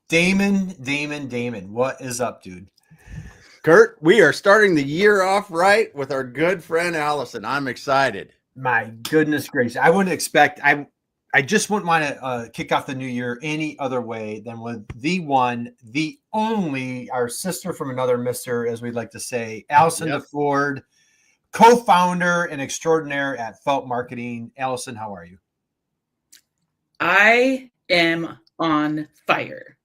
Damon, what is up, dude? Kurt, we are starting the year off right with our good friend Allison. I'm excited. My goodness gracious. I just wouldn't want to kick off the new year any other way than with the one, the only, our sister from another mister, as we'd like to say, Allison Yep. DeFord, co-founder and extraordinaire at Felt Marketing. Allison, how are you? I am on fire.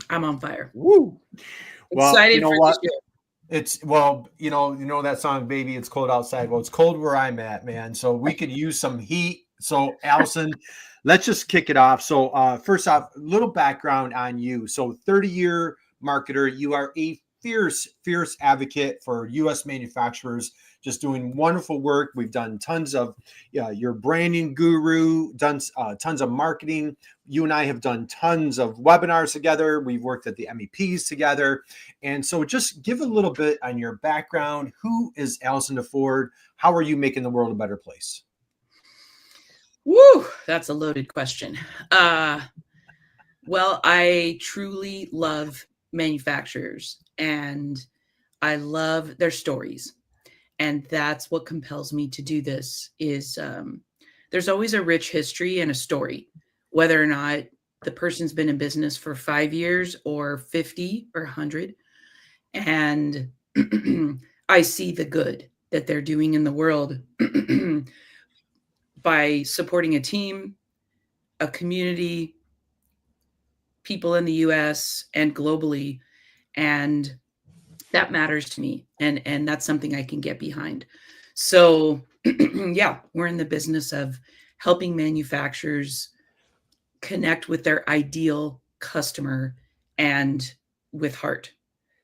I'm on fire. Woo. Well, Excited you know for what? this year. You know that song, "Baby, It's Cold Outside." Well, it's cold where I'm at, man. So we could use some heat. So, Allison, let's just kick it off. So, first off, a little background on you. So, 30-year marketer, you are a fierce advocate for U.S. manufacturers, just doing wonderful work. We've done tons of, your branding guru, done tons of marketing. You and I have done tons of webinars together. We've worked at the MEPs together. And so just give a little bit on your background. Who is Allison DeFord? How are you making the world a better place? Woo, that's a loaded question. Well, I truly love manufacturers and I love their stories. And that's what compels me to do this is there's always a rich history and a story, whether or not the person's been in business for 5 years or 50 or 100. And I see the good that they're doing in the world by supporting a team, a community, people in the US and globally. And that matters to me. And that's something I can get behind. So yeah, we're in the business of helping manufacturers connect with their ideal customer and with heart.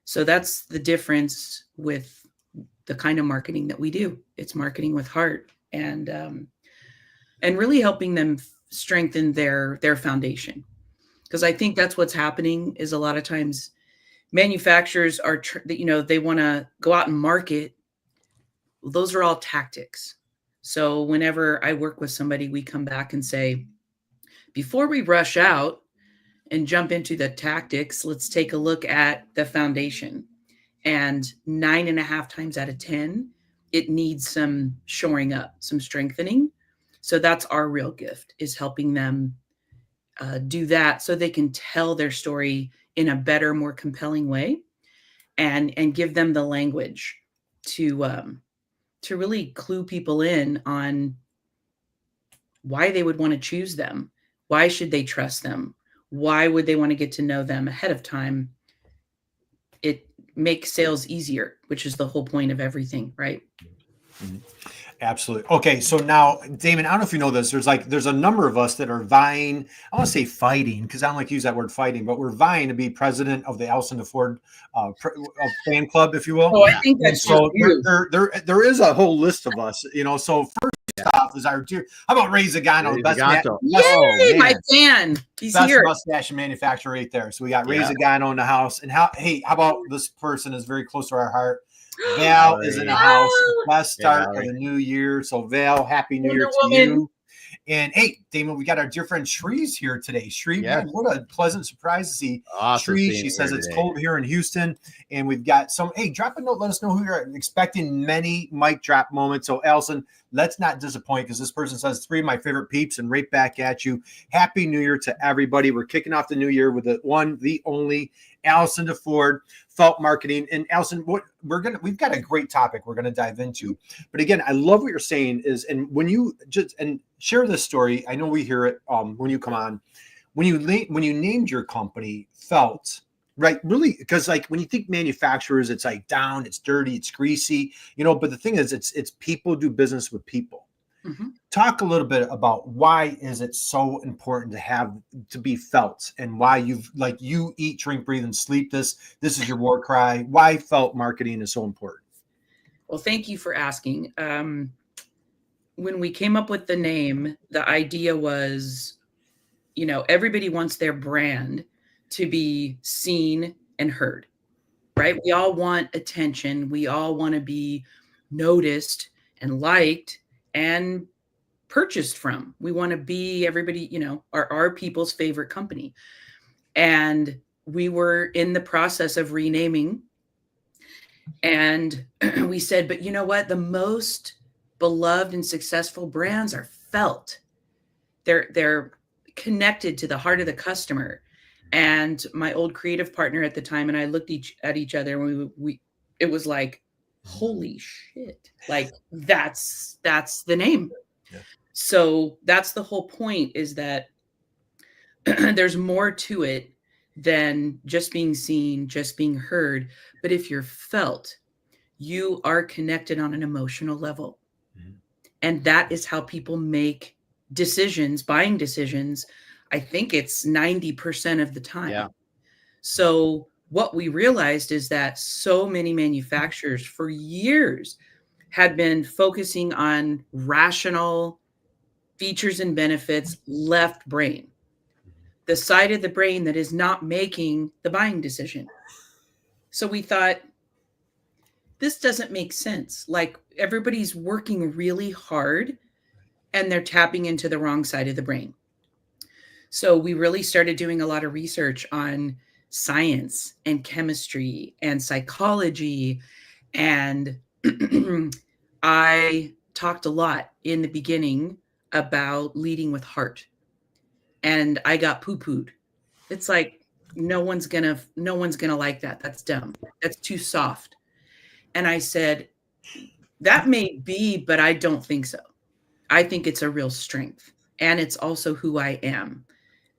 So that's the difference with the kind of marketing that we do. It's marketing with heart and really helping them strengthen their foundation. Because I think that's what's happening is a lot of times manufacturers are, they want to go out and market. Those are all tactics. So whenever I work with somebody, we come back and say, before we rush out and jump into the tactics, let's take a look at the foundation. And 9.5 times out of 10, it needs some shoring up, some strengthening. So that's our real gift, is helping them do that so they can tell their story in a better, more compelling way, and give them the language to really clue people in on why they would want to choose them. Why should they trust them? Why would they want to get to know them ahead of time? It makes sales easier, which is the whole point of everything, right? Mm-hmm. Absolutely. Okay, so now, Damon, I don't know if you know this. There's a number of us that are vying. I want to say fighting because I don't like to use that word fighting, but we're vying to be president of the Allison DeFord fan club, if you will. Oh, I think that's so. you. There is a whole list of us. So first off is our dear. How about Ray Zagano, Ray best Zagato. Yay, my fan. He's best here. mustache manufacturer right there. So we got Ray Yeah. Zagano in the house. And how about this person is very close to our heart. Val is in the house. Best start of the new year. So Val, happy new year to you. And hey, Damon, we got our dear friend Shree's here today. Shree, man, what a pleasant surprise to see Shree. She says it's cold here in Houston. And we've got some, hey, drop a note. Let us know who you're expecting. Many mic drop moments. So Allison, let's not disappoint because this person says 3 of my favorite peeps and right back at you. Happy New Year to everybody. We're kicking off the new year with the only Allison DeFord, Felt Marketing. And Allison, we've got a great topic we're going to dive into. But again, I love what you're saying is, and when you share this story, I know we hear it when you come on, when you named your company Felt, right? Really, because like when you think manufacturers, it's like down, it's dirty, it's greasy, but the thing is, it's people do business with people. Mm-hmm. Talk a little bit about why is it so important to be felt, and why you eat, drink, breathe, and sleep this is your war cry. Why Felt Marketing is so important. Well, thank you for asking. When we came up with the name, the idea was, everybody wants their brand to be seen and heard, right? We all want attention. We all want to be noticed and liked and purchased from. We want to be everybody, our people's favorite company. And we were in the process of renaming. And we said, but you know what? The most beloved and successful brands are felt. They're connected to the heart of the customer. And my old creative partner at the time and I looked at each other and we it was like, holy shit. Like that's the name. Yeah. So that's the whole point, is that there's more to it than just being seen, just being heard. But if you're felt, you are connected on an emotional level. Mm-hmm. And that is how people make decisions, buying decisions. I think it's 90% of the time. Yeah. So what we realized is that so many manufacturers for years had been focusing on rational features and benefits, left brain, the side of the brain that is not making the buying decision. So we thought, this doesn't make sense. Like, everybody's working really hard and they're tapping into the wrong side of the brain. So we really started doing a lot of research on science and chemistry and psychology. And I talked a lot in the beginning about leading with heart. And I got poo-pooed. It's like, no one's gonna like that. That's dumb. That's too soft. And I said, that may be, but I don't think so. I think it's a real strength. And it's also who I am.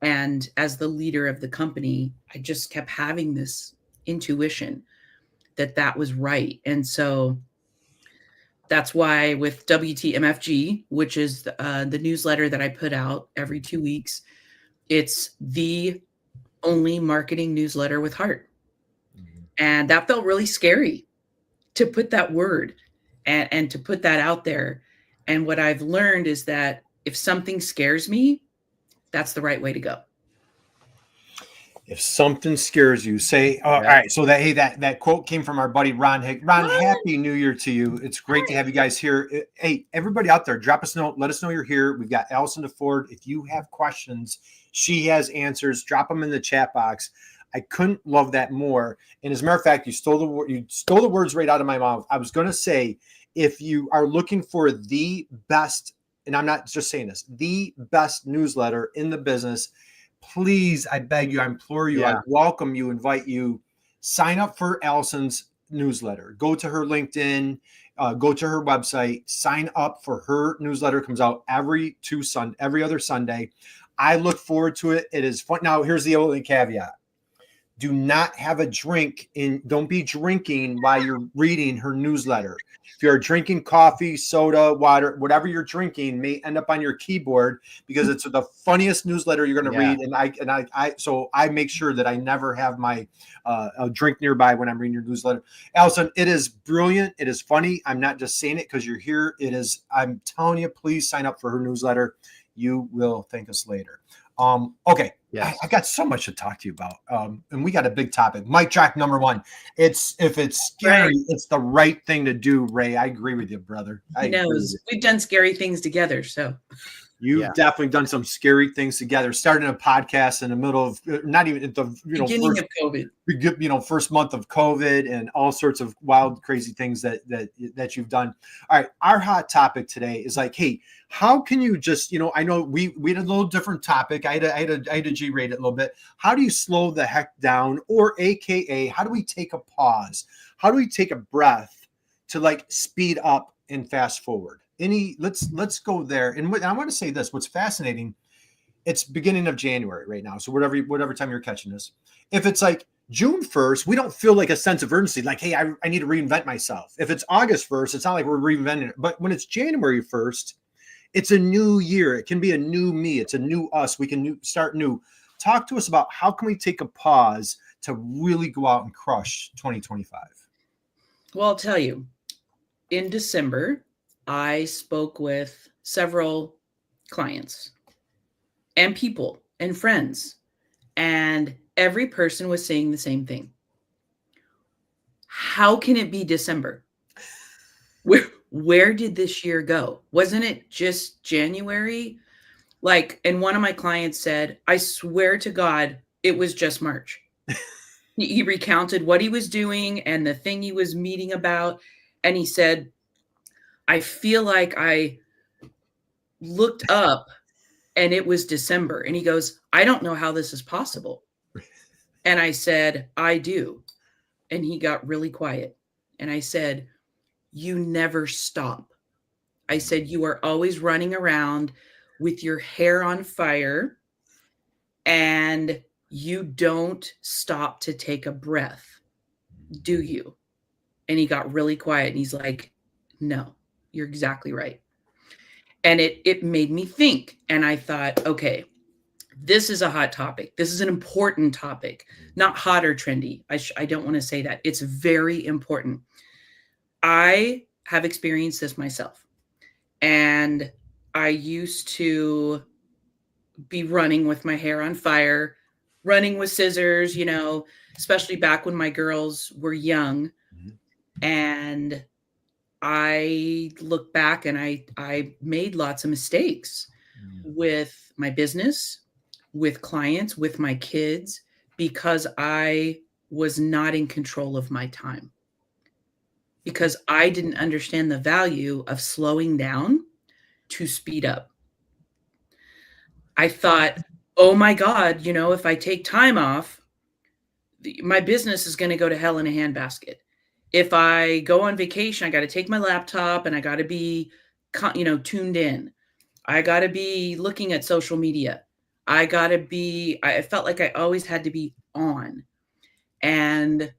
And as the leader of the company, I just kept having this intuition that that was right. And so that's why with WTMFG, which is the newsletter that I put out every 2 weeks, it's the only marketing newsletter with heart. Mm-hmm. And that felt really scary to put that word and to put that out there. And what I've learned is that if something scares me, that's the right way to go. If something scares you, say, all right. So that quote came from our buddy Ron Hick. Ron, Happy New Year to you. It's great to have you guys here. Hey, everybody out there, drop us a note. Let us know you're here. We've got Allison DeFord. If you have questions, she has answers. Drop them in the chat box. I couldn't love that more. And as a matter of fact, you stole the words right out of my mouth. I was going to say, if you are looking for the best, and I'm not just saying this, the best newsletter in the business, please, I beg you, I implore you, I welcome you, invite you, sign up for Allison's newsletter. Go to her LinkedIn, go to her website, sign up for her newsletter. It comes out every other Sunday. I look forward to it. It is fun. Now, here's the only caveat. Do not have a drink don't be drinking while you're reading her newsletter. If you're drinking coffee, soda, water, whatever you're drinking may end up on your keyboard, because it's the funniest newsletter you're going to read. And so I make sure that I never have my a drink nearby when I'm reading your newsletter. Allison, it is brilliant. It is funny. I'm not just saying it because you're here. It is, I'm telling you, please sign up for her newsletter. You will thank us later. Okay. Yes. I got so much to talk to you about. And we got a big topic. Mic drop number one. If it's scary, it's the right thing to do, Ray. I agree with you, brother. We've done scary things together. So you've definitely done some scary things together. Starting a podcast in the middle of not even at the beginning of COVID. First month of COVID, and all sorts of wild, crazy things that you've done. All right, our hot topic today is like, hey, how can you just, I know we had a little different topic. I had to G-rate it a little bit. How do you slow the heck down, or AKA, how do we take a pause? How do we take a breath to like speed up and fast forward? Let's go there. And I want to say this, what's fascinating, it's beginning of January right now. So whatever time you're catching this, if it's like June 1st, we don't feel like a sense of urgency. Like, hey, I need to reinvent myself. If it's August 1st, it's not like we're reinventing it. But when it's January 1st, it's a new year. It can be a new me. It's a new us. We can start new. Talk to us about how can we take a pause to really go out and crush 2025? Well, I'll tell you, in December, I spoke with several clients and people and friends, and every person was saying the same thing. How can it be December? Where did this year go? Wasn't it just January? And one of my clients said, I swear to God, It was just March. He recounted what he was doing and the thing he was meeting about. And he said, I feel like I looked up and it was December. And he goes, I don't know how this is possible. And I said, I do. And he got really quiet. And I said, you never stop. I said, you are always running around with your hair on fire and you don't stop to take a breath, do you? And he got really quiet and he's like, no, you're exactly right. And it made me think. And I thought, okay, this is a hot topic. This is an important topic, not hot or trendy. I don't want to say that. It's very important. I have experienced this myself. And I used to be running with my hair on fire, running with scissors, you know, especially back when my girls were young. Mm-hmm. And I look back and I made lots of mistakes with my business, with clients, with my kids, because I was not in control of my time. Because I didn't understand the value of slowing down to speed up. I thought, oh my God, you know, if I take time off, my business is going to go to hell in a handbasket. If I go on vacation, I got to take my laptop and I got to be, you know, tuned in. I got to be looking at social media. I felt like I always had to be on. And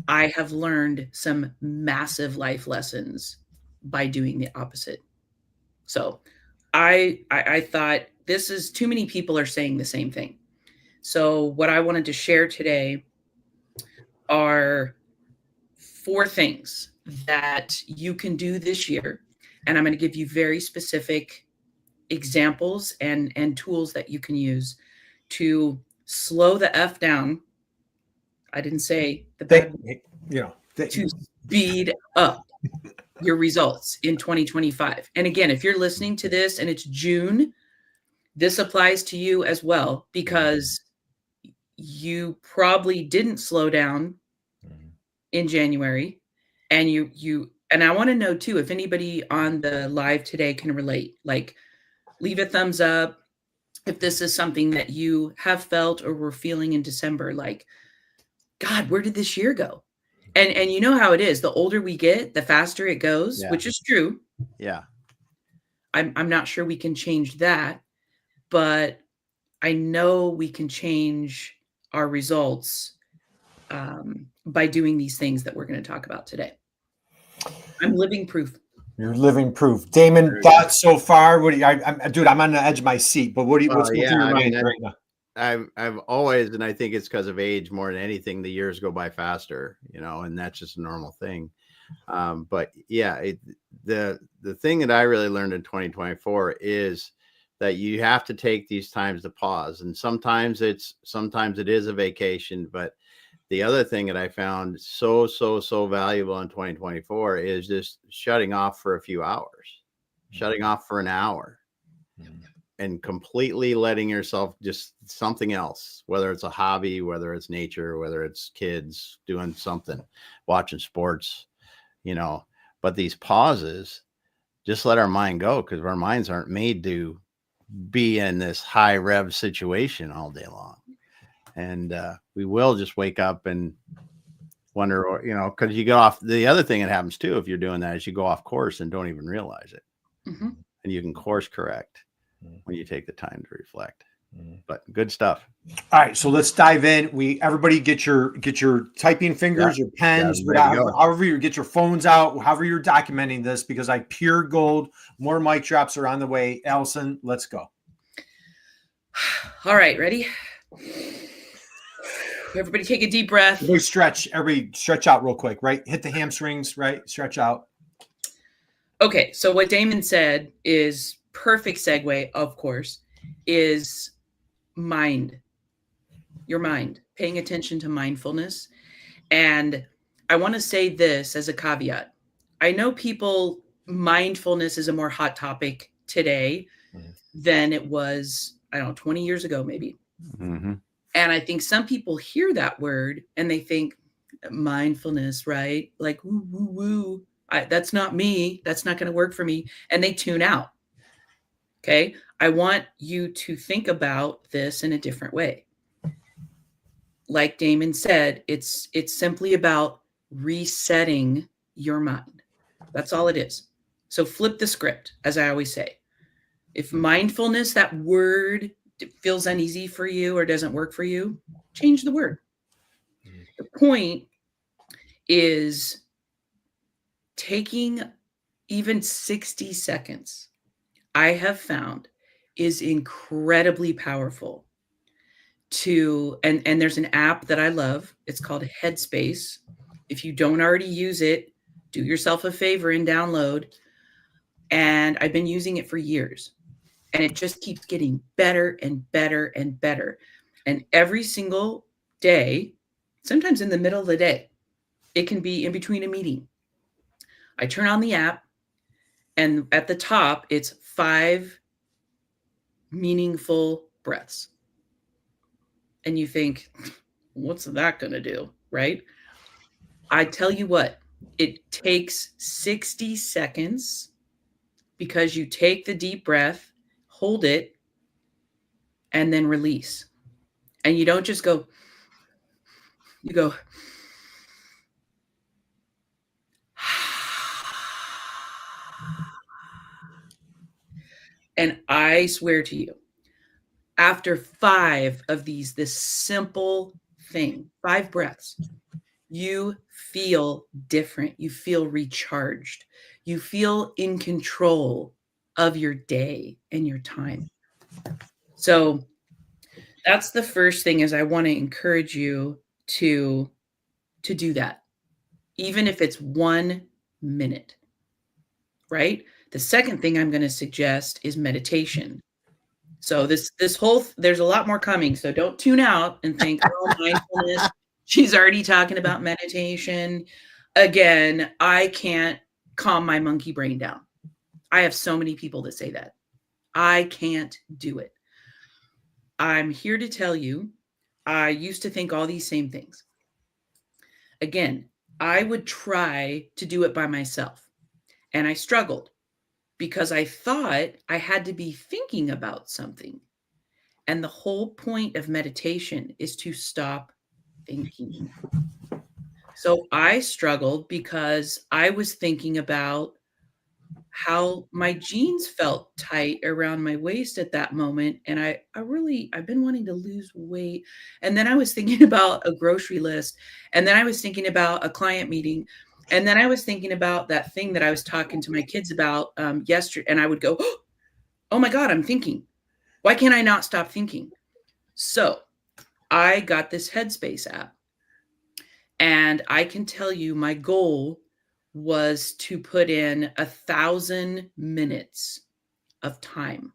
I have learned some massive life lessons by doing the opposite. So I thought this is too many people are saying the same thing. So what I wanted to share today are 4 things that you can do this year. And I'm going to give you very specific examples and tools that you can use to slow the F down. I didn't say the bad, to speed up your results in 2025. And again, if you're listening to this and it's June, this applies to you as well, because you probably didn't slow down in January. And and I want to know too, if anybody on the live today can relate, like leave a thumbs up if this is something that you have felt or were feeling in December, like, God, where did this year go? And you know how it is. The older we get, the faster it goes, which is true. Yeah. I'm not sure we can change that, but I know we can change our results by doing these things that we're going to talk about today. I'm living proof. You're living proof. Damon, thoughts so far? What do you, dude, I'm on the edge of my seat, but what's going through your mind right now? I've always, and I think it's because of age more than anything, the years go by faster, you know, and that's just a normal thing. But yeah, the thing that I really learned in 2024 is that you have to take these times to pause. And sometimes it is a vacation, but the other thing that I found so valuable in 2024 is just shutting off for a few hours, shutting off for an hour. And completely letting yourself just something else, whether it's a hobby, whether it's nature, whether it's kids doing something, watching sports, you know, but these pauses, just let our mind go, because our minds aren't made to be in this high rev situation all day long. And we will just wake up and wonder, you know, because you go off. The other thing that happens too, if you're doing that, is you go off course and don't even realize it. Mm-hmm. And you can course correct when you take the time to reflect. But good stuff. All right, so let's dive in. Everybody get your typing fingers, your pens, however you get your phones out, however you're documenting this, because I pure gold. More mic drops are on the way. Allison, let's go. All right, ready? Everybody take a deep breath. Everybody stretch out real quick, right? Hit the hamstrings, right? Stretch out. Okay, so what Damon said is perfect segue, of course, is mind. Your mind, paying attention to mindfulness. And I want to say this as a caveat. I know mindfulness is a more hot topic today than it was, I don't know, 20 years ago, maybe. Mm-hmm. And I think some people hear that word and they think mindfulness, right? Like, woo, woo, woo. That's not me. That's not going to work for me. And they tune out. Okay. I want you to think about this in a different way. Like Damon said, it's simply about resetting your mind. That's all it is. So flip the script, as I always say. If mindfulness, that word, feels uneasy for you or doesn't work for you, change the word. The point is taking even 60 seconds, I have found, is incredibly powerful to, and there's an app that I love. It's called Headspace. If you don't already use it, do yourself a favor and download. And I've been using it for years. And it just keeps getting better and better and better. And every single day, sometimes in the middle of the day, it can be in between a meeting, I turn on the app, and at the top, it's 5 meaningful breaths. And you think, what's that going to do, right? I tell you what, it takes 60 seconds because you take the deep breath, hold it, and then release. And you don't just go, you go, and I swear to you, after 5 of these, this simple thing, 5 breaths, you feel different. You feel recharged. You feel in control of your day and your time. So that's the first thing, is I want to encourage you to do that, even if it's 1 minute, right? The second thing I'm going to suggest is meditation. So this whole, there's a lot more coming. So don't tune out and think, oh, mindfulness, she's already talking about meditation. Again, I can't calm my monkey brain down. I have so many people that say that. I can't do it. I'm here to tell you, I used to think all these same things. Again, I would try to do it by myself, and I struggled because I thought I had to be thinking about something. And the whole point of meditation is to stop thinking. So I struggled because I was thinking about how my jeans felt tight around my waist at that moment. And I've been wanting to lose weight. And then I was thinking about a grocery list. And then I was thinking about a client meeting. And then I was thinking about that thing that I was talking to my kids about yesterday. And I would go, oh my God, I'm thinking. Why can't I not stop thinking? So I got this Headspace app. And I can tell you my goal was to put in 1,000 minutes of time.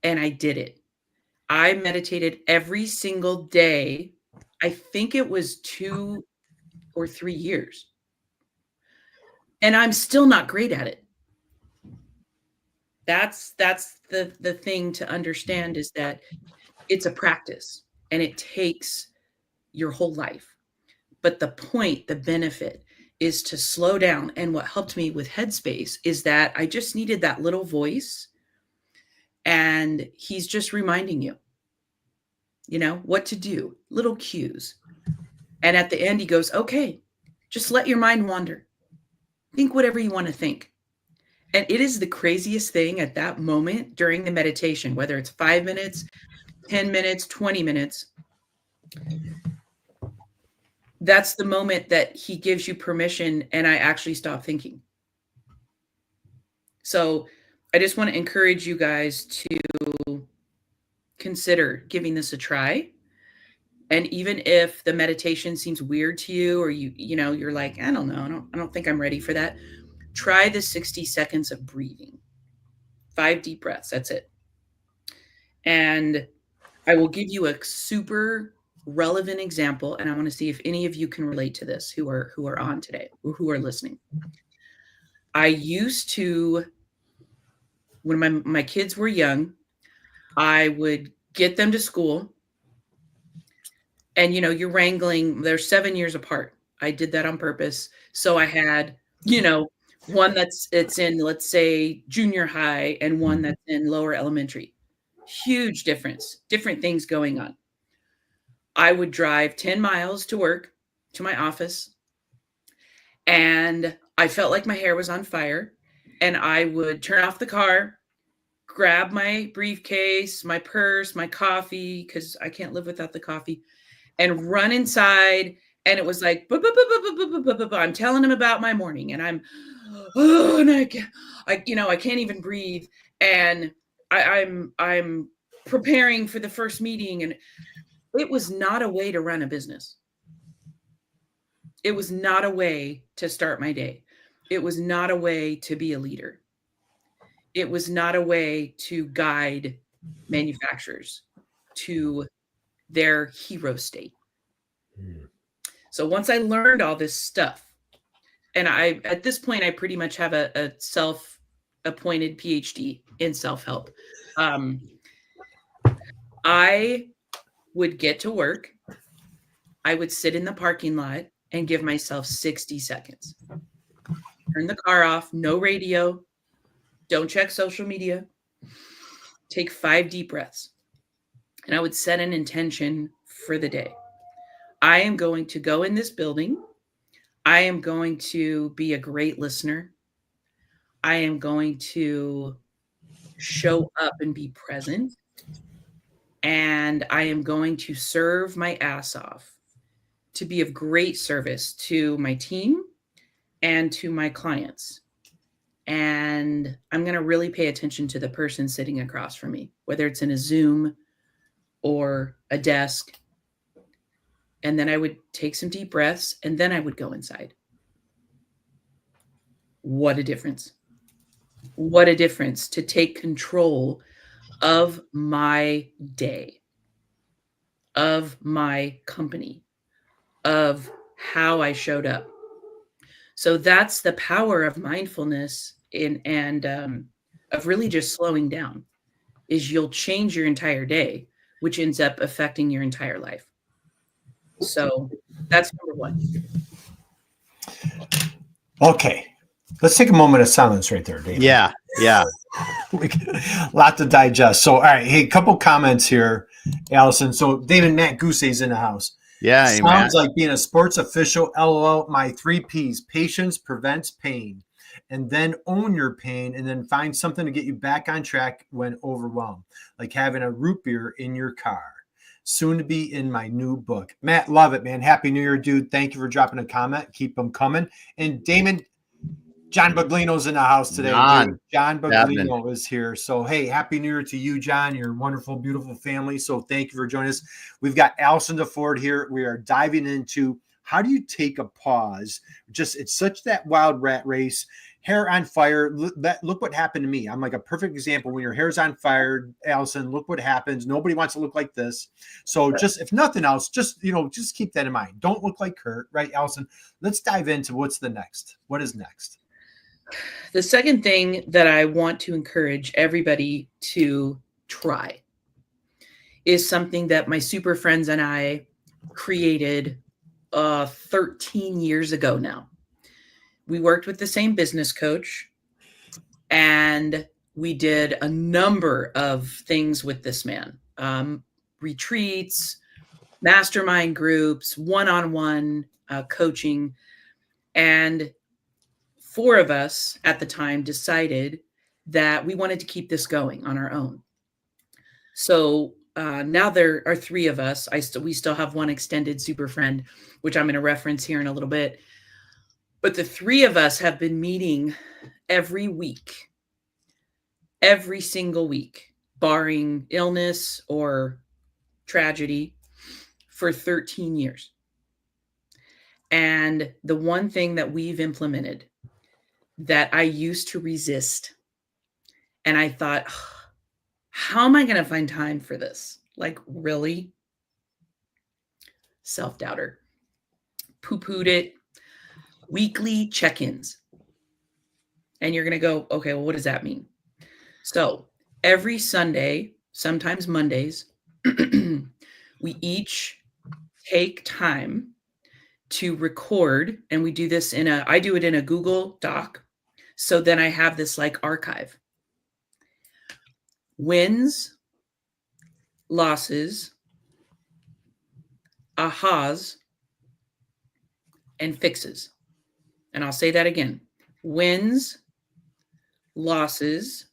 And I did it. I meditated every single day. I think it was 2 or 3 years. And I'm still not great at it. That's the thing to understand, is that it's a practice and it takes your whole life. But the point, the benefit, is to slow down. And what helped me with Headspace is that I just needed that little voice, and he's just reminding you, what to do, little cues. And at the end, he goes, okay, just let your mind wander. Think whatever you want to think. And it is the craziest thing at that moment during the meditation, whether it's 5 minutes, 10 minutes, 20 minutes. That's the moment that he gives you permission, and I actually stop thinking. So I just want to encourage you guys to consider giving this a try. And even if the meditation seems weird to you, or you're like, I don't know, I don't think I'm ready for that, try the 60 seconds of breathing. 5 deep breaths, that's it. And I will give you a super relevant example, and I want to see if any of you can relate to this who are on today or who are listening. I used to, when my kids were young, I would get them to school And, you know, you're wrangling, they're 7 years apart. I did that on purpose. So I had, you know, one it's in, let's say, junior high and one that's in lower elementary. Huge difference, different things going on. I would drive 10 miles to work, to my office, and I felt like my hair was on fire. And I would turn off the car, grab my briefcase, my purse, my coffee, because I can't live without the coffee, and run inside. And it was like, I'm telling him about my morning, and and I can't even breathe. And I'm preparing for the first meeting, and it was not a way to run a business. It was not a way to start my day. It was not a way to be a leader. It was not a way to guide manufacturers to their hero state. So once I learned all this stuff, and at this point, I pretty much have a self-appointed PhD in self-help. I would get to work. I would sit in the parking lot and give myself 60 seconds. Turn the car off, no radio, don't check social media, take 5 deep breaths. And I would set an intention for the day. I am going to go in this building. I am going to be a great listener. I am going to show up and be present. And I am going to serve my ass off to be of great service to my team and to my clients. And I'm going to really pay attention to the person sitting across from me, whether it's in a Zoom or a desk. And then I would take some deep breaths, and then I would go inside. What a difference. What a difference to take control of my day, of my company, of how I showed up. So that's the power of mindfulness and of really just slowing down, is you'll change your entire day, which ends up affecting your entire life. So that's number one. Okay. Let's take a moment of silence right there, David. Yeah. A lot to digest. So, all right. Hey, a couple comments here, Allison. So, David, Matt Goosey's in the house. Yeah. Sounds like being a sports official. LOL. My 3 Ps: patience prevents pain, and then own your pain, and then find something to get you back on track when overwhelmed, like having a root beer in your car. Soon to be in my new book. Matt, love it, man. Happy New Year, dude. Thank you for dropping a comment. Keep them coming. And Damon, John Baglino's in the house today. John Baglino is here. So, hey, Happy New Year to you, John, your wonderful, beautiful family. So thank you for joining us. We've got Allison DeFord here. We are diving into how do you take a pause? It's such that wild rat race. Hair on fire. Look what happened to me. I'm like a perfect example. When your hair's on fire, Allison, look what happens. Nobody wants to look like this. So just, if nothing else, just keep that in mind. Don't look like Kurt, right, Allison? Let's dive into what's the next. What is next? The second thing that I want to encourage everybody to try is something that my super friends and I created 13 years ago now. We worked with the same business coach, and we did a number of things with this man. Retreats, mastermind groups, one-on-one coaching. And 4 of us at the time decided that we wanted to keep this going on our own. So now there are 3 of us. We still have one extended super friend, which I'm going to reference here in a little bit. But the 3 of us have been meeting every week, every single week, barring illness or tragedy, for 13 years. And the one thing that we've implemented that I used to resist, and I thought, how am I going to find time for this? Like, really? Self-doubter. Poo-pooed it. Weekly check-ins. And you're going to go, okay, well, what does that mean? So every Sunday, sometimes Mondays, we each take time to record, and we do this I do it in a Google Doc. So then I have this like archive. Wins, losses, ahas, and fixes. And I'll say that again. Wins, losses,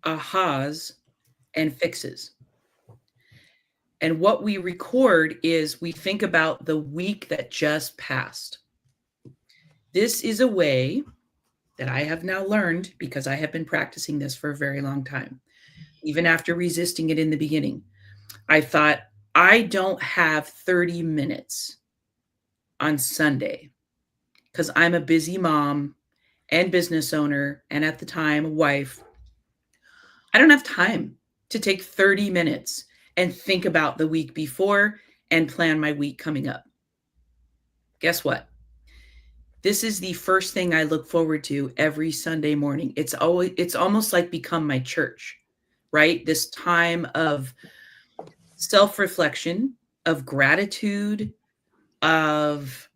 ahas, and fixes. And what we record is we think about the week that just passed. This is a way that I have now learned, because I have been practicing this for a very long time, even after resisting it in the beginning. I thought, I don't have 30 minutes on Sunday because I'm a busy mom and business owner, and at the time, a wife. I don't have time to take 30 minutes and think about the week before and plan my week coming up. Guess what? This is the first thing I look forward to every Sunday morning. It's almost like become my church, right? This time of self-reflection, of gratitude, of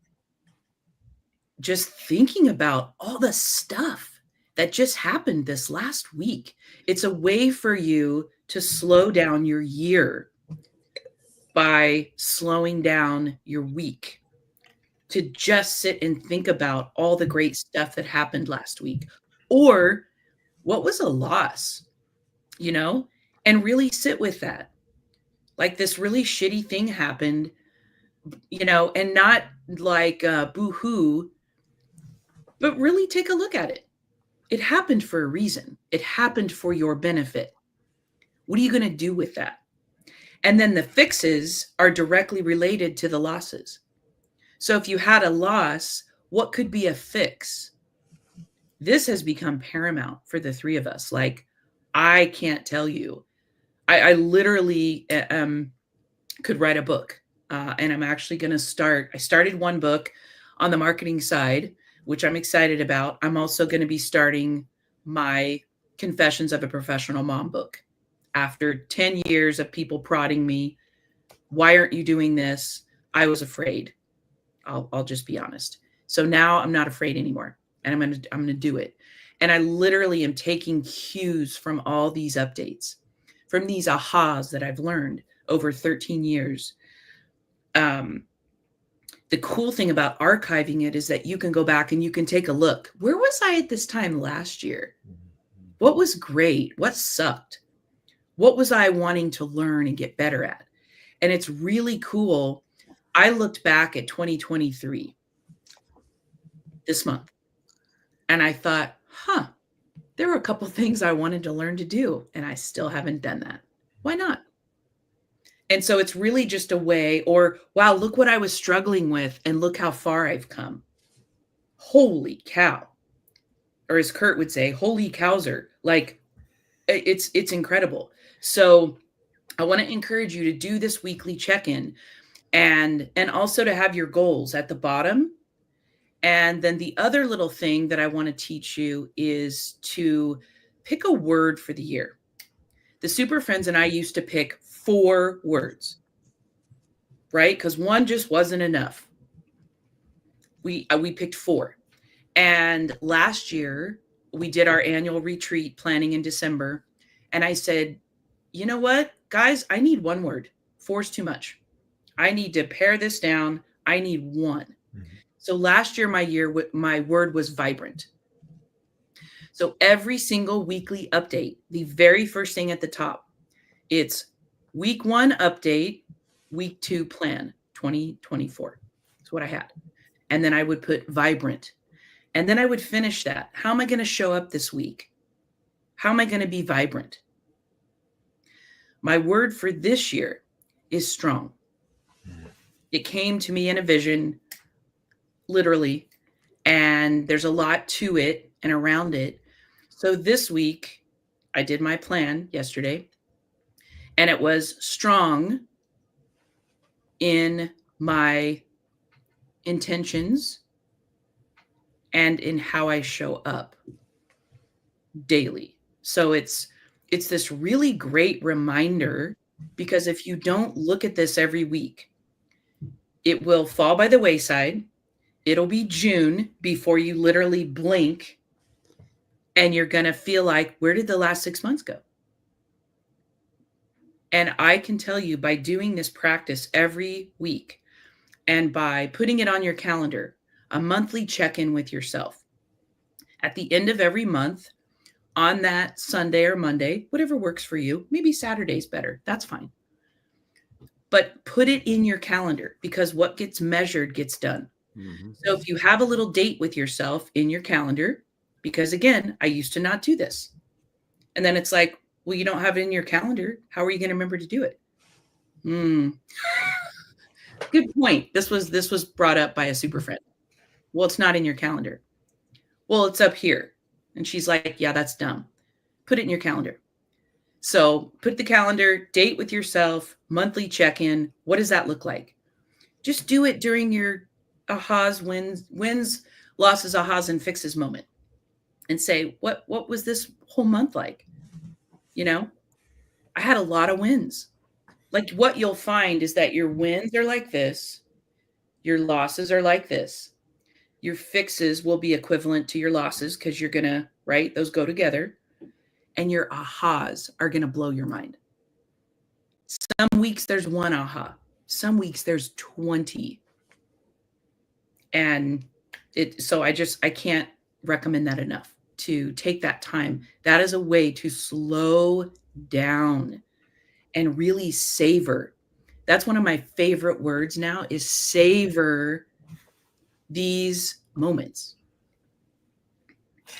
just thinking about all the stuff that just happened this last week. It's a way for you to slow down your year by slowing down your week, to just sit and think about all the great stuff that happened last week, or what was a loss, and really sit with that. Like, this really shitty thing happened, and not like boo-hoo, but really take a look at it. It happened for a reason. It happened for your benefit. What are you going to do with that? And then the fixes are directly related to the losses. So if you had a loss, what could be a fix? This has become paramount for the three of us. Like, I can't tell you. I literally could write a book. And I'm actually going to start. I started one book on the marketing side, which I'm excited about. I'm also going to be starting my Confessions of a Professional Mom book. After 10 years of people prodding me, why aren't you doing this? I was afraid. I'll just be honest. So now I'm not afraid anymore, and I'm going to do it. And I literally am taking cues from all these updates, from these ahas that I've learned over 13 years. The cool thing about archiving it is that you can go back and you can take a look. Where was I at this time last year? What was great? What sucked? What was I wanting to learn and get better at? And it's really cool. I looked back at 2023 this month, and I thought, there were a couple things I wanted to learn to do, and I still haven't done that. Why not? And so it's really just a way, or, wow, look what I was struggling with, and look how far I've come. Holy cow. Or as Kurt would say, holy cowser. Like, it's incredible. So I want to encourage you to do this weekly check-in, and also to have your goals at the bottom. And then the other little thing that I want to teach you is to pick a word for the year. The Super Friends and I used to pick 4 words, right? Because one just wasn't enough. We picked 4. And last year, we did our annual retreat planning in December. And I said, you know what, guys, I need 1 word. 4's too much. I need to pare this down. I need 1. Mm-hmm. So last year, my word was vibrant. So every single weekly update, the very first thing at the top, it's week 1 update, week 2 plan, 2024. That's what I had. And then I would put vibrant. And then I would finish that. How am I going to show up this week? How am I going to be vibrant? My word for this year is strong. It came to me in a vision, literally, and there's a lot to it and around it. So this week, I did my plan yesterday, and it was strong in my intentions and in how I show up daily. So it's this really great reminder, because if you don't look at this every week, It will fall by the wayside. It'll be June before you literally blink, and you're going to feel like, where did the last 6 months go? And I can tell you, by doing this practice every week and by putting it on your calendar, a monthly check-in with yourself at the end of every month, on that Sunday or Monday, whatever works for you, maybe Saturday's better, that's fine. But put it in your calendar, because what gets measured gets done. So if you have a little date with yourself in your calendar, because again, I used to not do this. And then it's like, well, you don't have it in your calendar. How are you going to remember to do it? Good point. This was brought up by a super friend. Well, it's not in your calendar. Well, it's up here. And she's like, yeah, that's dumb. Put it in your calendar. So put the calendar, date with yourself, monthly check-in. What does that look like? Just do it during your ahas, wins, losses, ahas, and fixes moment. And say, what was this whole month like? You know, I had a lot of wins. Like, what you'll find is that your wins are like this. Your losses are like this. Your fixes will be equivalent to your losses, because you're going to, right? Those go together. And your ahas are going to blow your mind. Some weeks there's one aha. Some weeks there's 20. And I can't recommend that enough, to take that time. That is a way to slow down and really savor. That's one of my favorite words now, is savor these moments.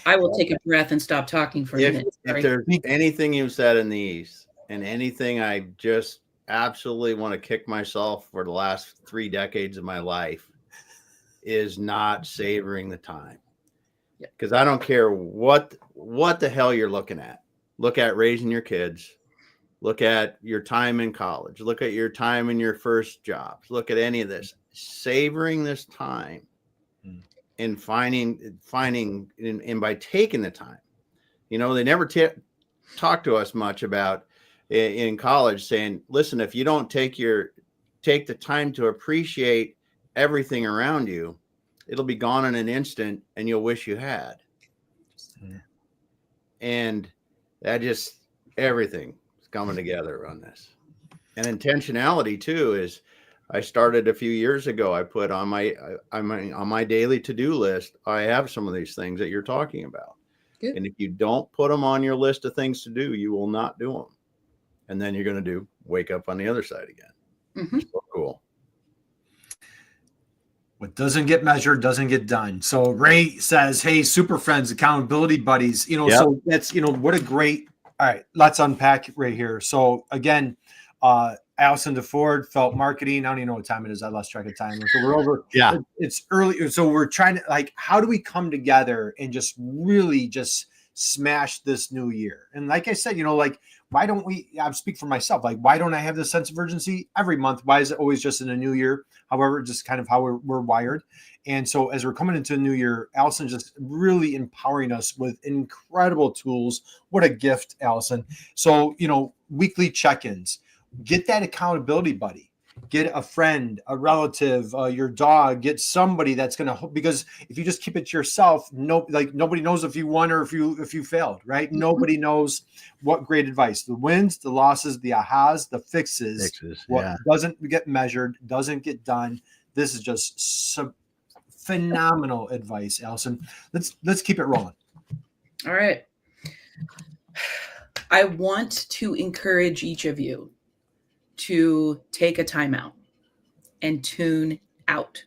I will take a breath and stop talking for a minute. If there's anything you've said in these, and anything I just absolutely want to kick myself for the last 3 decades of my life, is not savoring the time. Because I don't care what the hell you're looking at. Look at raising your kids. Look at your time in college. Look at your time in your first jobs. Look at any of this. Savoring this time and finding and by taking the time. You know, they never talk to us much about in college saying, listen, if you don't take the time to appreciate everything around you, it'll be gone in an instant and you'll wish you had. And that just, everything is coming together on this. And intentionality too is, I started a few years ago. I put on my daily to-do list, I have some of these things that you're talking about. Good. And if you don't put them on your list of things to do, you will not do them. And then you're going to wake up on the other side again. So cool. What doesn't get measured doesn't get done. So Ray says, hey, super friends, accountability buddies, so that's, what a great, all right, let's unpack right here. So again, Allison DeFord, Felt Marketing. I don't even know what time it is. I lost track of time. So we're over. Yeah. It's early. So we're trying to, how do we come together and just really just smash this new year? And like I said, why don't we, I speak for myself, why don't I have this sense of urgency every month? Why is it always just in a new year? However, just kind of how we're wired. And so as we're coming into a new year, Allison just really empowering us with incredible tools. What a gift, Allison. So, weekly check-ins, get that accountability buddy, get a friend, a relative, your dog, get somebody that's going to, because if you just keep it to yourself, nobody knows if you won or if you failed, right? Nobody knows what great advice, the wins, the losses, the ahas, the fixes, what doesn't get measured, doesn't get done. This is just some phenomenal advice, Allison. Let's keep it rolling. All right. I want to encourage each of you to take a timeout and tune out.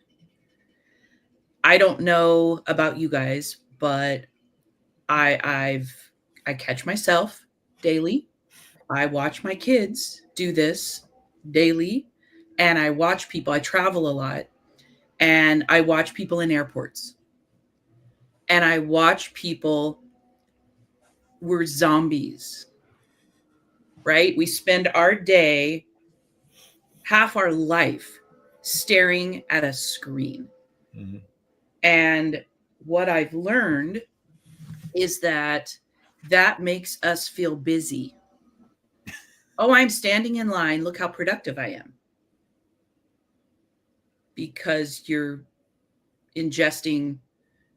I don't know about you guys, but I catch myself daily. I watch my kids do this daily, and I watch people. I travel a lot, and I watch people in airports, and I watch people. We're zombies, right? We spend our day, half our life, staring at a screen. And what I've learned is that makes us feel busy. Oh, I'm standing in line. Look how productive I am. because you're ingesting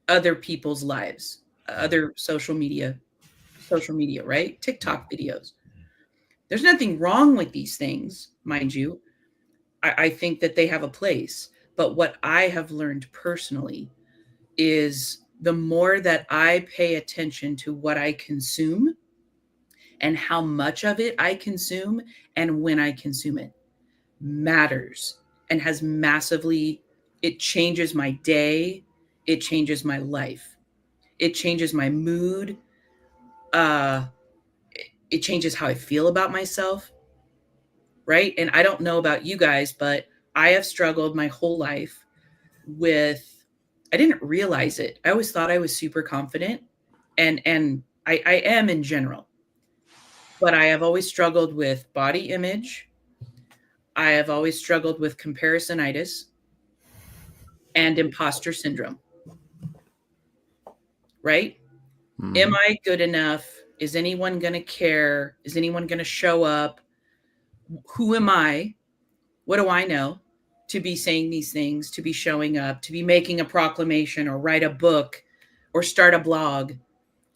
other people's lives, other social media, right? TikTok videos. There's nothing wrong with these things, mind you. I think that they have a place. But what I have learned personally is the more that I pay attention to what I consume and how much of it I consume and when I consume it matters and has massively, it changes my day. It changes my life. It changes my mood. It changes how I feel about myself. Right. And I don't know about you guys, but I have struggled my whole life with, I didn't realize it. I always thought I was super confident and I am in general, but I have always struggled with body image. I have always struggled with comparisonitis and imposter syndrome. Right? Mm-hmm. Am I good enough? Is anyone going to care? Is anyone going to show up? Who am I? What do I know to be saying these things, to be showing up, to be making a proclamation or write a book or start a blog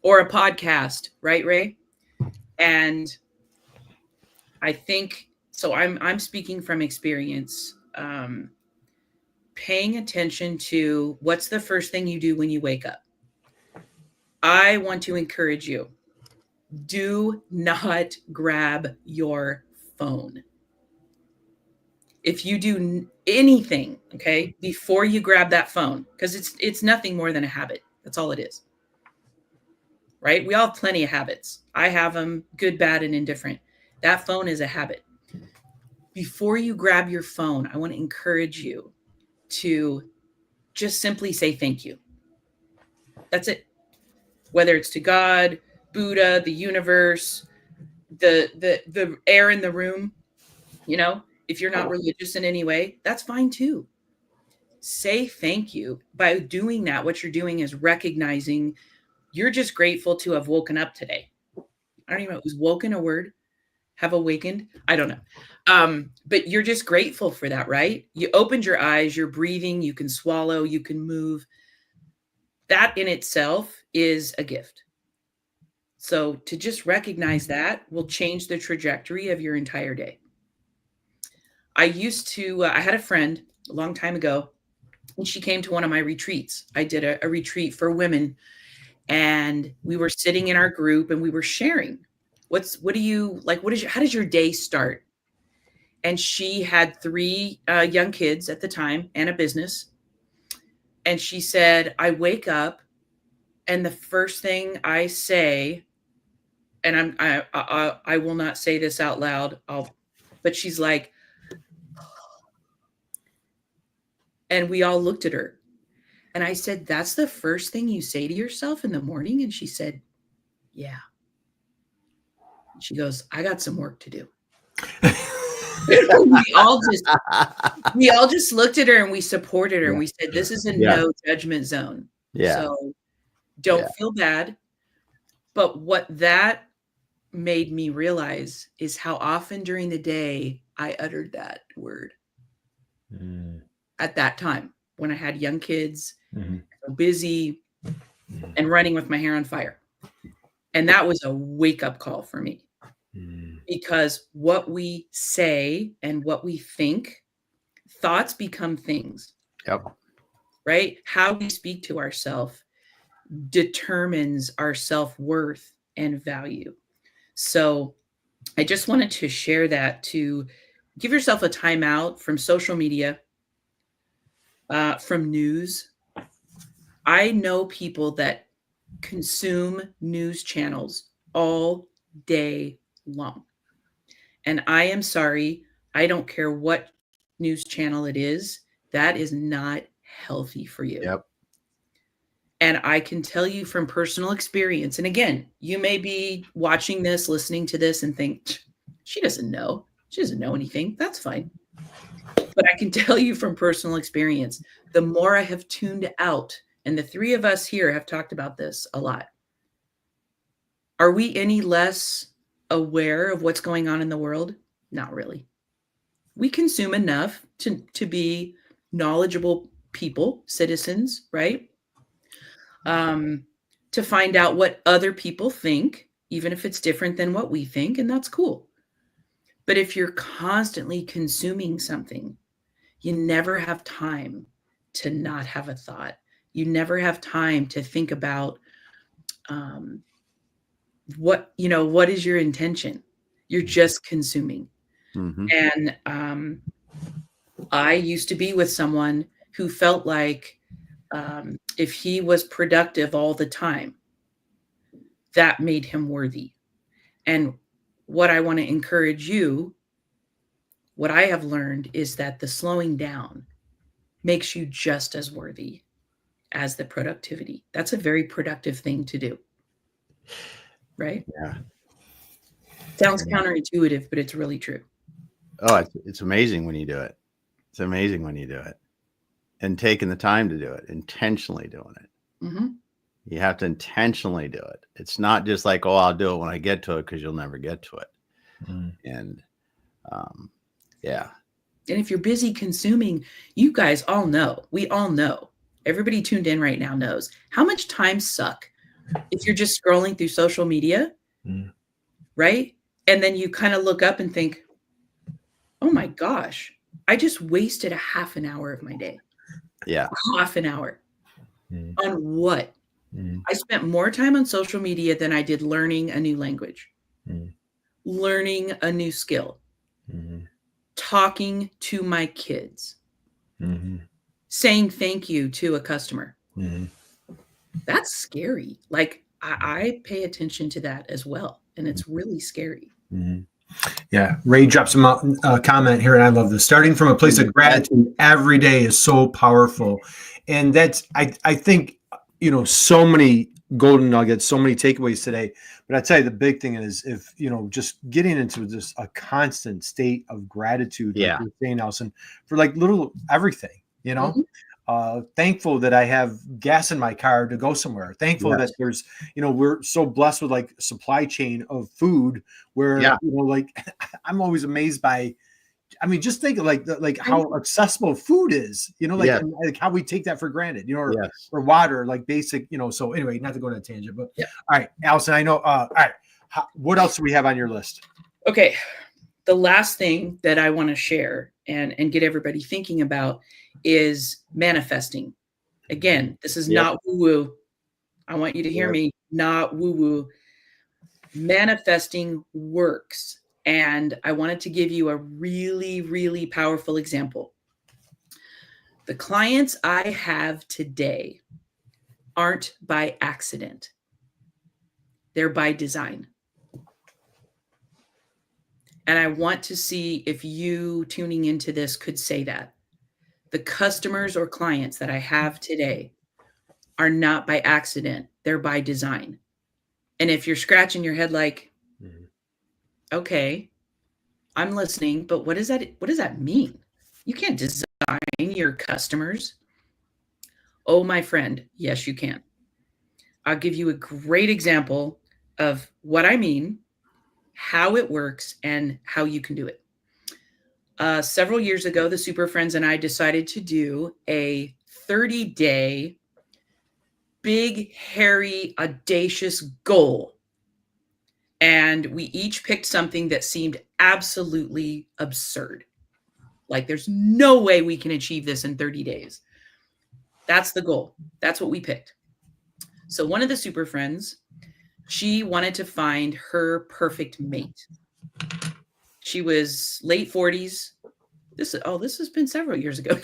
or a podcast, right, Ray? And I think, so I'm speaking from experience, paying attention to what's the first thing you do when you wake up. I want to encourage you, do not grab your phone. If you do anything, okay, before you grab that phone, because it's nothing more than a habit. That's all it is. Right? We all have plenty of habits. I have them, good, bad, and indifferent. That phone is a habit. Before you grab your phone, I want to encourage you to just simply say thank you. That's it. Whether it's to God, Buddha, the universe, the air in the room, you know, if you're not religious in any way, that's fine too. Say thank you. By doing that, what you're doing is recognizing you're just grateful to have woken up today. I don't even know, is woken a word? Have awakened? I don't know. But you're just grateful for that, right? You opened your eyes, you're breathing, you can swallow, you can move. That in itself is a gift. So to just recognize that will change the trajectory of your entire day. I had a friend a long time ago, and she came to one of my retreats. I did a retreat for women, and we were sitting in our group and we were sharing. How does your day start? And she had 3 young kids at the time and a business. And she said, I wake up and the first thing I say, and I will not say this out loud, but she's like, and we all looked at her. And I said, that's the first thing you say to yourself in the morning? And she said, yeah. She goes, I got some work to do. we all just looked at her and we supported her and we said, this is a no judgment zone. Yeah. So don't feel bad. But what that made me realize is how often during the day I uttered that word at that time when I had young kids, busy and running with my hair on fire. And that was a wake-up call for me. Because what we say and what we think, thoughts become things. Yep. Right? How we speak to ourselves determines our self-worth and value. So I just wanted to share that, to give yourself a timeout from social media, from news. I know people that consume news channels all day long. And I am sorry, I don't care what news channel it is, that is not healthy for you. Yep. And I can tell you from personal experience, and again, you may be watching this, listening to this and think, she doesn't know anything. That's fine. But I can tell you from personal experience, the more I have tuned out, and the 3 of us here have talked about this a lot. Are we any less aware of what's going on in the world? Not really. We consume enough to be knowledgeable people, citizens, right? To find out what other people think, even if it's different than what we think, and that's cool. But if you're constantly consuming something, you never have time to not have a thought. You never have time to think about what is your intention. You're just consuming. Mm-hmm. And I used to be with someone who felt like if he was productive all the time, that made him worthy. And what I want to encourage you, what I have learned is that the slowing down makes you just as worthy as the productivity. That's a very productive thing to do. Right? Yeah. Sounds counterintuitive, but it's really true. Oh, it's amazing when you do it. It's amazing when you do it. And taking the time to do it, intentionally doing it. Mm-hmm. You have to intentionally do it. It's not just like, oh, I'll do it when I get to it, because you'll never get to it. Mm. And yeah. And if you're busy consuming, you guys all know, we all know, everybody tuned in right now knows how much time suck if you're just scrolling through social media, right? And then you kind of look up and think, oh my gosh, I just wasted a half an hour of my day. Yeah. Half an hour. On what? I spent more time on social media than I did learning a new language, learning a new skill, talking to my kids, saying thank you to a customer. That's scary. Like I pay attention to that as well. And it's really scary. Yeah. Ray drops a comment here, and I love this. Starting from a place of gratitude every day is so powerful. And that's, I think, so many golden nuggets, so many takeaways today. But I tell you, the big thing is if, just getting into just a constant state of gratitude, like you're saying, Allison, for like little everything, thankful that I have gas in my car to go somewhere. Thankful that there's, we're so blessed with like supply chain of food where, like I'm always amazed by, just think of like how accessible food is, like how we take that for granted, or water, like basic, so anyway, not to go on a tangent, but all right, Allison, I know. All right. What else do we have on your list? Okay. The last thing that I want to share and get everybody thinking about is manifesting. Again, this is not woo-woo. I want you to hear me, not woo-woo. Manifesting works. And I wanted to give you a really, really powerful example. The clients I have today aren't by accident. They're by design. And I want to see if you tuning into this could say that. The customers or clients that I have today are not by accident. They're by design. And if you're scratching your head like, okay, I'm listening, but what does that mean? You can't design your customers. Oh, my friend, yes, you can. I'll give you a great example of what I mean, how it works, and how you can do it. Several years ago, the Super Friends and I decided to do a 30-day big, hairy, audacious goal. And we each picked something that seemed absolutely absurd. Like there's no way we can achieve this in 30 days. That's the goal. That's what we picked. So one of the Super Friends, she wanted to find her perfect mate. She was late 40s. This has been several years ago.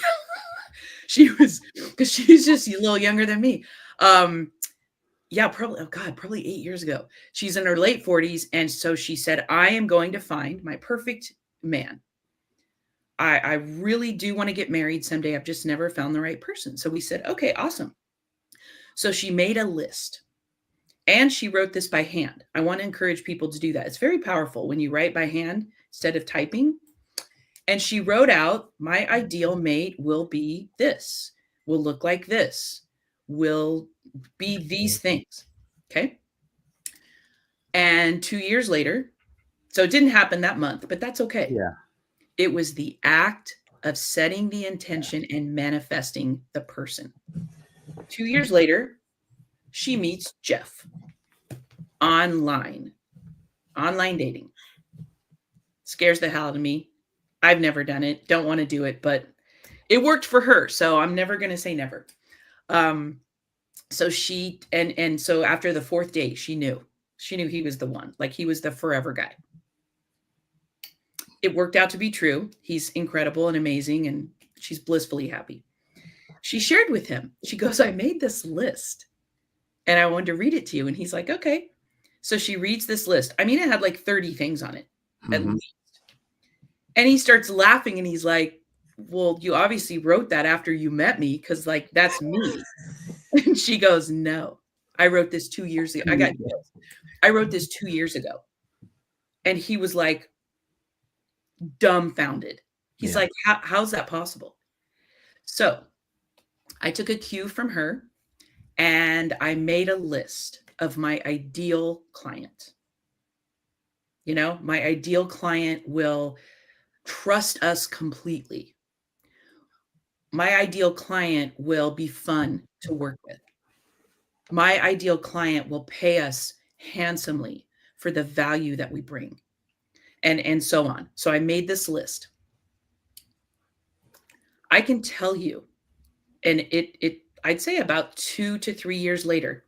Because she's just a little younger than me. Probably 8 years ago. She's in her late 40s. And so she said, I am going to find my perfect man. I really do want to get married someday. I've just never found the right person. So we said, okay, awesome. So she made a list and she wrote this by hand. I want to encourage people to do that. It's very powerful when you write by hand instead of typing. And she wrote out, my ideal mate will be this, will look like this, will be these things. Okay. And 2 years later, so it didn't happen that month, but that's okay. Yeah. It was the act of setting the intention and manifesting the person. 2 years later, she meets Jeff online dating. Scares the hell out of me. I've never done it. Don't want to do it, but it worked for her. So I'm never going to say never. So she, and so after the 4th date, she knew he was the one, like he was the forever guy. It worked out to be true. He's incredible and amazing, and she's blissfully happy. She shared with him. She goes, I made this list and I wanted to read it to you. And he's like, okay. So she reads this list. I mean, it had like 30 things on it at least. And he starts laughing and he's like, well, you obviously wrote that after you met me, because like that's me. And she goes, no, I wrote this 2 years ago. I wrote this 2 years ago. And he was like dumbfounded. He's like, how's that possible? So I took a cue from her and I made a list of my ideal client. You know, my ideal client will trust us completely. My ideal client will be fun to work with. My ideal client will pay us handsomely for the value that we bring, and so on. So I made this list. I can tell you, and I'd say about 2 to 3 years later.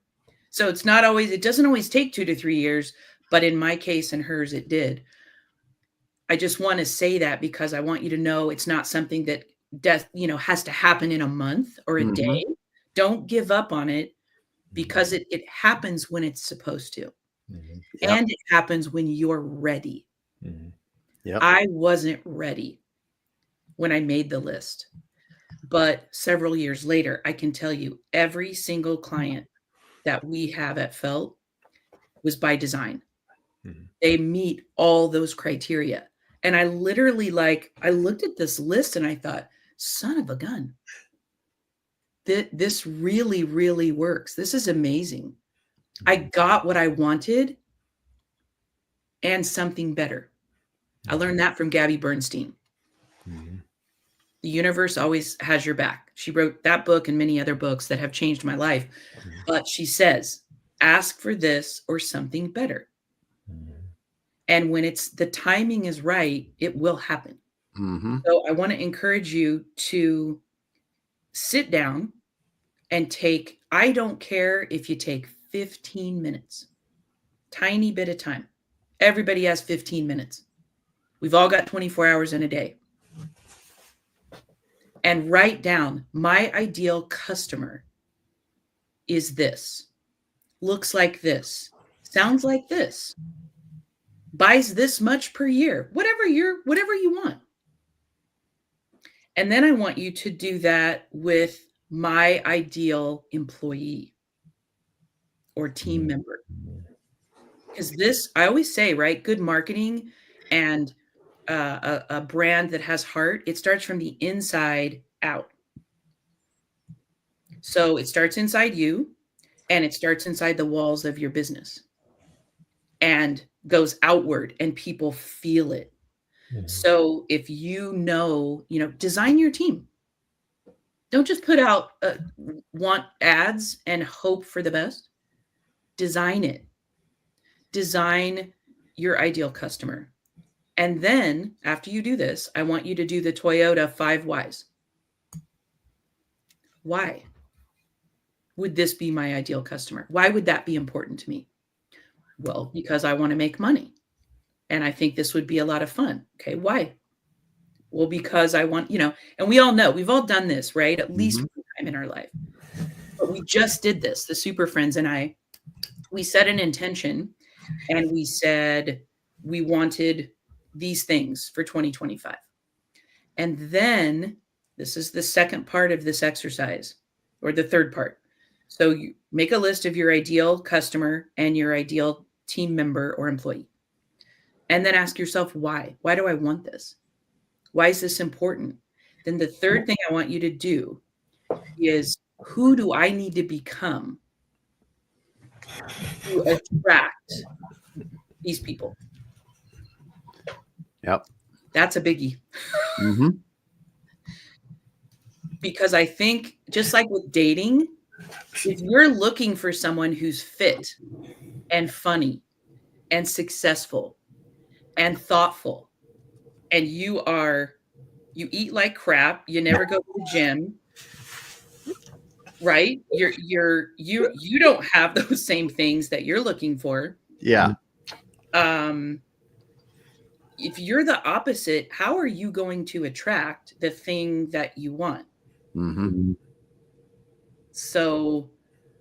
So it doesn't always take 2 to 3 years, but in my case and hers, it did. I just want to say that because I want you to know it's not something that has to happen in a month or a day. Don't give up on it, because it happens when it's supposed to. And it happens when you're ready. I wasn't ready when I made the list, but several years later, I can tell you every single client that we have at Felt was by design. They meet all those criteria. And I literally I looked at this list and I thought, son of a gun, this really, really works. This is amazing. I got what I wanted and something better. I learned that from Gabby Bernstein. The universe always has your back. She wrote that book and many other books that have changed my life. But she says, ask for this or something better. And when the timing is right, it will happen. So I want to encourage you to sit down and I don't care if you take 15 minutes, tiny bit of time. Everybody has 15 minutes. We've all got 24 hours in a day. And write down, my ideal customer is this, looks like this, sounds like this, buys this much per year, whatever you want. And then I want you to do that with my ideal employee or team member. Because I always say, right, good marketing and a brand that has heart, it starts from the inside out. So it starts inside you, and it starts inside the walls of your business and goes outward, and people feel it. So if design your team. Don't just put out want ads and hope for the best. Design it. Design your ideal customer. And then after you do this, I want you to do the Toyota 5 whys. Why would this be my ideal customer? Why would that be important to me? Well, because I want to make money. And I think this would be a lot of fun. Okay, why? Well, because I want, and we all know, we've all done this, right? At least one time in our life. But we just did this. The Super Friends and I, we set an intention and we said we wanted these things for 2025. And then this is the second part of this exercise, or the third part. So you make a list of your ideal customer and your ideal team member or employee. And then ask yourself, why? Why do I want this? Why is this important? Then the third thing I want you to do is, who do I need to become to attract these people? Yep. That's a biggie. because I think just like with dating, if you're looking for someone who's fit and funny and successful and thoughtful, and you eat like crap, you never go to the gym, right? You don't have those same things that you're looking for. Yeah. If you're the opposite, how are you going to attract the thing that you want? Mm-hmm. So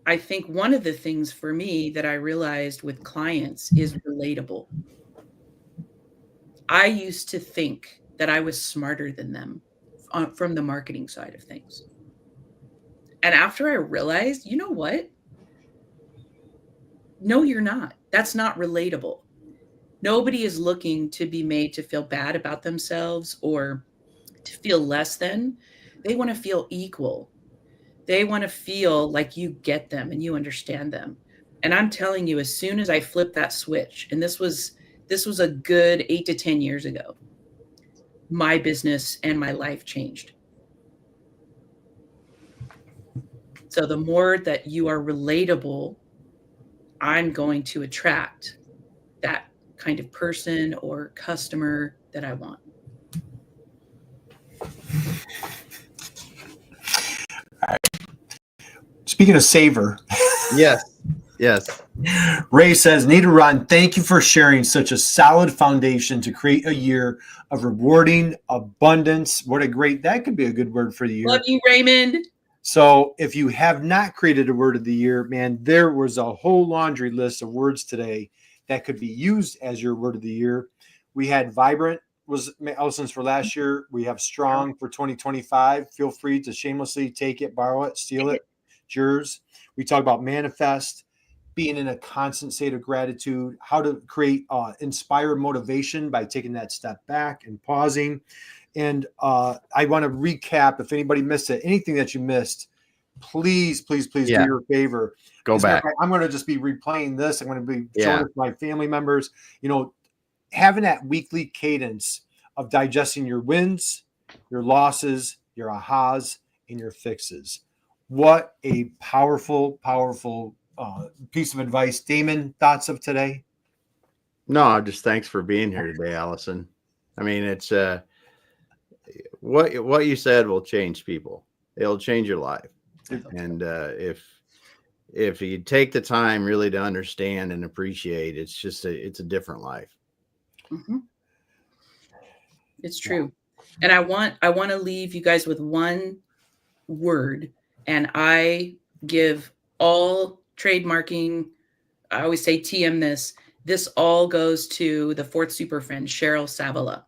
I think one of the things for me that I realized with clients is relatable. I used to think that I was smarter than them from the marketing side of things. And after I realized, you know what? No, you're not. That's not relatable. Nobody is looking to be made to feel bad about themselves or to feel less than. They want to feel equal. They want to feel like you get them and you understand them. And I'm telling you, as soon as I flipped that switch, and this was a good 8 to 10 years ago, my business and my life changed. So the more that you are relatable, I'm going to attract that kind of person or customer that I want. All right. Speaking of savor. Yes. Yes. Ray says, Nita Ron, thank you for sharing such a solid foundation to create a year of rewarding abundance. What a great, that could be a good word for the year. Love you, Raymond. So if you have not created a word of the year, man, there was a whole laundry list of words today that could be used as your word of the year. We had vibrant was Allison's for last year. We have strong for 2025. Feel free to shamelessly take it, borrow it, steal it. It's yours. We talked about manifest, being in a constant state of gratitude, how to create inspire motivation by taking that step back and pausing. And I want to recap, if anybody missed it, anything that you missed, please do your a favor. Go back. I'm going to just be replaying this. I'm going to be showing it to my family members. Having that weekly cadence of digesting your wins, your losses, your ahas, and your fixes. What a powerful piece of advice. Damon, thoughts of today? No, just thanks for being here today, Allison. I mean, it's what you said will change people. It'll change your life. And if you take the time really to understand and appreciate, it's a different life. Mm-hmm. It's true. And I want to leave you guys with one word. And I give all trademarking, I always say TM this all goes to the fourth super friend, Cheryl Savala.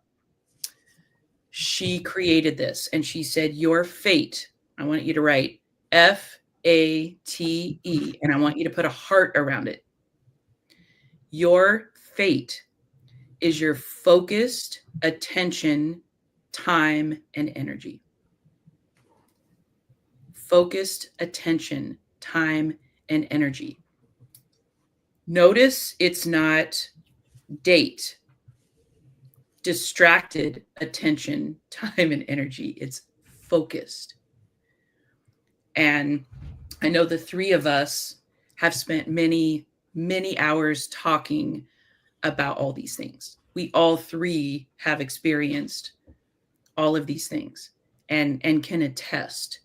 She created this and she said, your fate, I want you to write FATE, and I want you to put a heart around it. Your fate is your focused attention, time, and energy. Focused attention, time, and energy. Notice it's not date, distracted attention, time, and energy. It's focused. And I know the three of us have spent many, many hours talking about all these things. We all three have experienced all of these things and can attest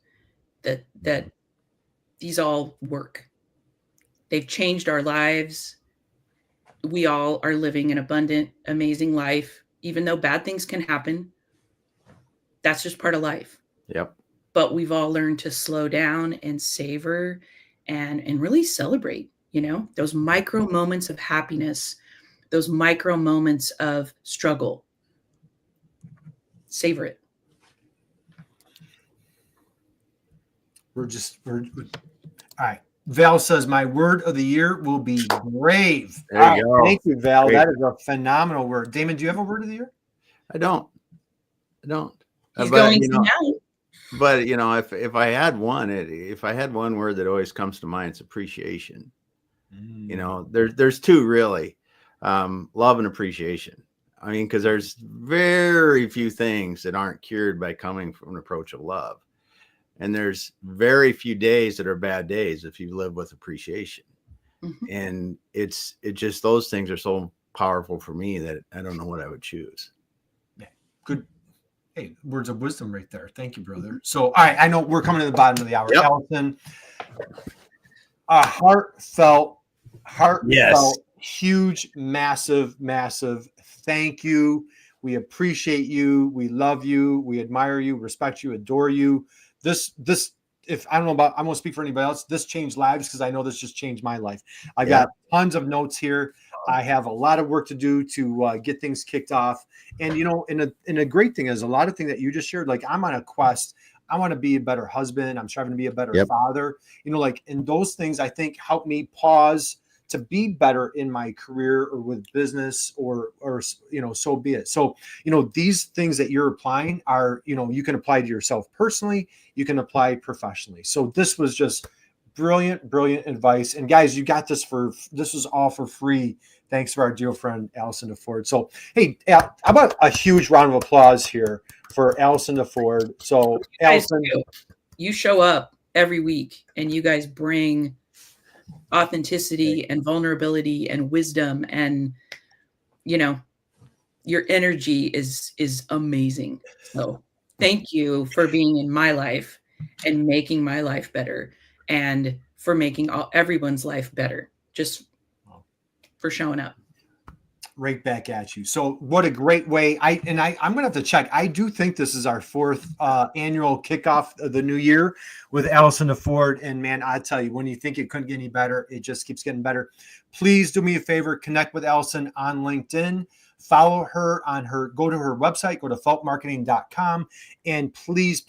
that these all work. They've changed our lives. We all are living an abundant, amazing life, even though bad things can happen. That's just part of life. Yep. But we've all learned to slow down and savor and really celebrate, those micro moments of happiness, those micro moments of struggle. Savor it. We're all right. Val says my word of the year will be brave. There you go. Thank you, Val. Great. That is a phenomenal word. Damon, do you have a word of the year? I don't. He's going to now. But if I had one word that always comes to mind, it's appreciation. There's two really, love and appreciation. I mean, because there's very few things that aren't cured by coming from an approach of love. And there's very few days that are bad days if you live with appreciation. And it just, those things are so powerful for me that I don't know what I would choose. Yeah. Good. Hey, words of wisdom right there. Thank you, brother. So, all right, I know we're coming to the bottom of the hour. Yep. Allison, a heartfelt, Yes. huge, massive thank you. We appreciate you. We love you. We admire you, respect you, adore you. This, if I don't know about, I won't speak for anybody else. This changed lives because I know this just changed my life. I got tons of notes here. I have a lot of work to do to get things kicked off. And, you know, and a great thing is a lot of things that you just shared, like I'm on a quest. I want to be a better husband. I'm striving to be a better father, you know, like, and those things I think help me pause to be better in my career or with business or, you know, so be it. So, you know, these things that you're applying are, you know, you can apply to yourself personally, you can apply professionally. So this was just brilliant advice. And guys, you got this was all for free. Thanks to our dear friend, Allison DeFord. So, hey, how about a huge round of applause here for Allison DeFord. So, Allison, you show up every week and you guys bring authenticity and vulnerability and wisdom, and, you know, your energy is amazing. So thank you for being in my life and making my life better, and for making everyone's life better, just for showing up. Right back at you. So what a great way. I'm going to have to check. I do think this is our fourth annual kickoff of the new year with Allison DeFord. And man, I tell you, when you think it couldn't get any better, it just keeps getting better. Please do me a favor, connect with Allison on LinkedIn, follow her on go to her website, go to feltmarketing.com, and please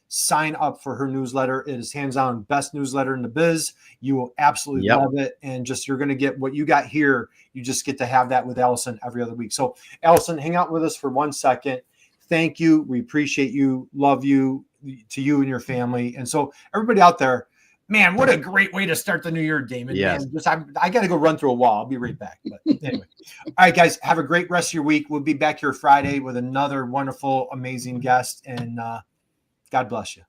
sign up for her newsletter. It is hands down best newsletter in the biz. You will absolutely love it. And just, you're going to get what you got here. You just get to have that with Allison every other week. So Allison, hang out with us for 1 second. Thank you. We appreciate you. Love you, to you and your family. And so everybody out there, man, what a great way to start the new year, Damon. Yes. Man, just, I got to go run through a wall. I'll be right back. But anyway, all right, guys, have a great rest of your week. We'll be back here Friday with another wonderful, amazing guest. And God bless you.